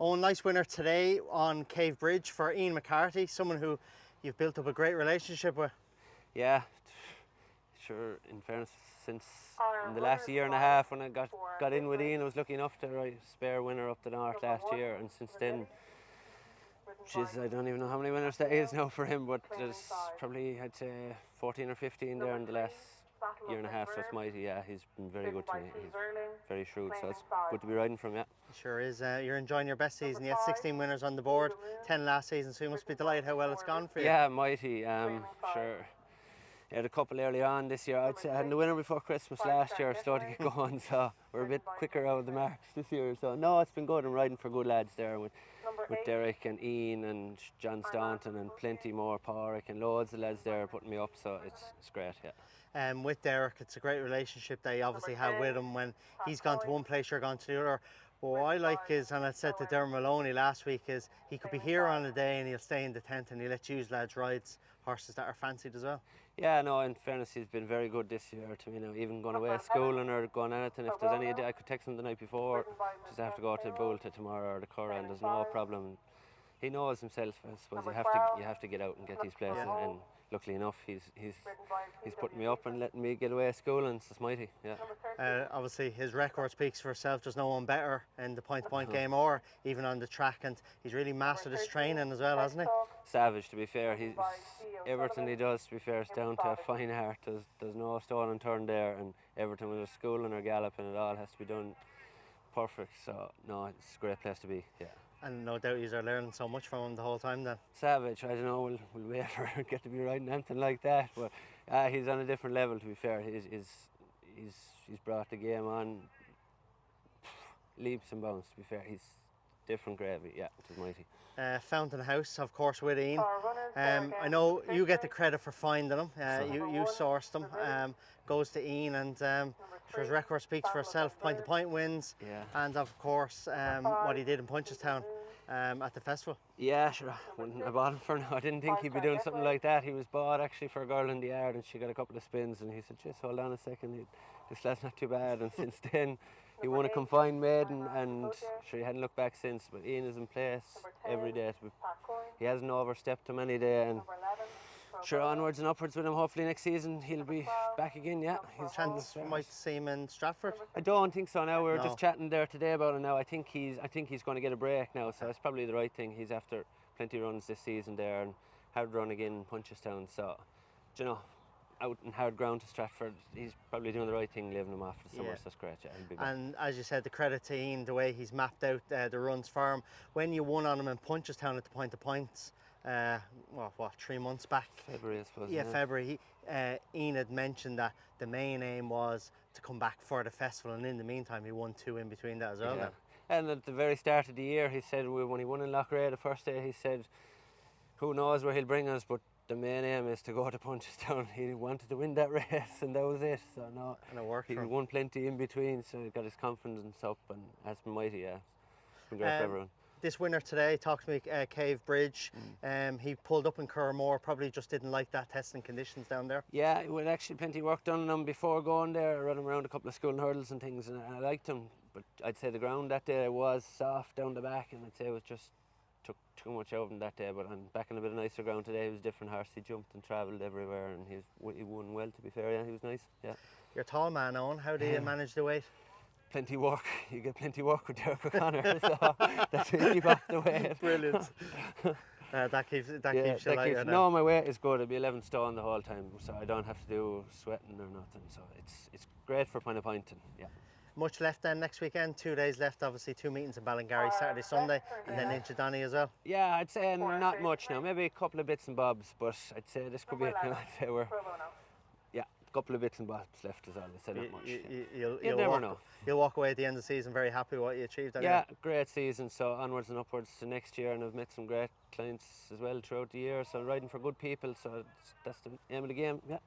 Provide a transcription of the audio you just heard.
Oh, nice winner today on Cave Bridge for Ian McCarthy, someone who you've built up a great relationship with. Yeah, sure, in fairness, since in the last year and a half when I got in with Ian, I was lucky enough to write spare winner up the north last year, and since then, I don't even know how many winners that is now for him, but there's probably, I'd say, 14 or 15 there in the last year and a half, so it's mighty. Yeah, he's been very good to me. He's very shrewd, so it's good to be riding from him, yeah. It sure is. You're enjoying your best season. You had 16 winners on the board, 10 last season, so you must be delighted how well it's gone for you. Yeah, mighty. Sure. I had a couple early on this year. I'd say I had the winner before Christmas last year, slow to get going, so we're a bit quicker out of the marks this year. So no, it's been good. I'm riding for good lads there with Derek and Ian and John Staunton and plenty more, Pádraig and loads of lads there putting me up, so it's great, yeah. With Derek, it's a great relationship that you obviously have with him. When he's gone to one place, you're gone to the other. But what I like is, and I said to Dermot Maloney last week, is he could be here on a day and he'll stay in the tent and he'll let you lads ride horses that are fancied as well. Yeah, no, in fairness, he's been very good this year to me now. Even going away schooling or going anything, if there's any idea, I could text him the night before, just have to go to Boolta tomorrow or the Curragh, and there's no problem. He knows himself. I suppose you have to get out and get these places, and luckily enough, he's putting me up and letting me get away schooling. So it's mighty, yeah. Obviously, his record speaks for itself. There's no one better in the point-to-point game or even on the track, and he's really mastered his training as well, hasn't he? Savage, to be fair. Everything he does, to be fair, is down to a fine art. There's no stone unturned there, and everything, whether schooling or galloping, it all has to be done perfect. So no, it's a great place to be, yeah. And no doubt you're learning so much from him the whole time then. Savage, I don't know, will we ever get to be riding anything like that, but he's on a different level, to be fair. He's brought the game on leaps and bounds, to be fair. He's different gravy, yeah, it is mighty. Fountain House, of course, with Ian. I know you get the credit for finding them. You sourced them. Goes to Ian, and sure, his record speaks for itself. Point-to-point wins, and of course what he did in Punchestown at the festival. Yeah, sure. I bought him for now. I didn't think he'd be doing something like that. He was bought actually for a girl in the yard, and she got a couple of spins, and he said, "Just hold on a second, this lad's not too bad." And since then, he won a confined maiden, and sure, he hadn't looked back since. But Ian is in place every day. He hasn't overstepped him any day, and sure, onwards and upwards with him. Hopefully next season he'll be back again. Yeah, his chance might see him in Stratford. I don't think so. Now we were just chatting there today about it. Now I think he's going to get a break now, so it's probably the right thing. He's after plenty of runs this season there, and hard run again in Punchestown. So, you know, out in hard ground to Stratford, he's probably doing the right thing, leaving him after the summer. So that's great. Yeah, he'll be back. And as you said, the credit to Ian, the way he's mapped out the runs for him. When you won on him in Punchestown at the point-to-points, 3 months back? February, I suppose. Yeah, February. Ian had mentioned that the main aim was to come back for the festival, and in the meantime, he won 2 in between that as well. Yeah. And at the very start of the year, he said, when he won in Loughrea the first day, he said, who knows where he'll bring us, but the main aim is to go to Punchestown. He wanted to win that race, and that was it. So no, and it worked. He won plenty in between, so he got his confidence up, and that's been mighty. Yeah, it's been great for everyone. This winner today talked to me Cave Bridge. He pulled up in Curramore, probably just didn't like that testing conditions down there. Yeah, well, actually plenty of work done on him before going there. I ran him around a couple of school hurdles and things, and I liked him. But I'd say the ground that day was soft down the back, and I'd say it was just took too much out of him that day. But I'm back on a bit of nicer ground today. He was a different horse. He jumped and travelled everywhere, and he won well, to be fair. Yeah, he was nice. Yeah. You're a tall man, Eoin. How do you manage the weight? Plenty work. You get plenty work with DerekO'Connor, so that's what you keep off the weight. Brilliant. That keeps you lighter. No, my weight is good. I'll be 11 stone the whole time, so I don't have to do sweating or nothing. So it's great for point-to-pointing. Yeah. Much left then next weekend. 2 days left, obviously 2 meetings in Ballingarry, Saturday, Sunday, and then into Donny as well. Yeah, I'd say not much now. Maybe a couple of bits and bobs, but I'd say this could be a couple of bits and bobs left is all. I'd say not much. You'll never know. You'll walk away at the end of the season very happy with what you achieved. Yeah, great season. So onwards and upwards to next year, and I've met some great clients as well throughout the year. So riding for good people. So that's the aim of the game. Yeah.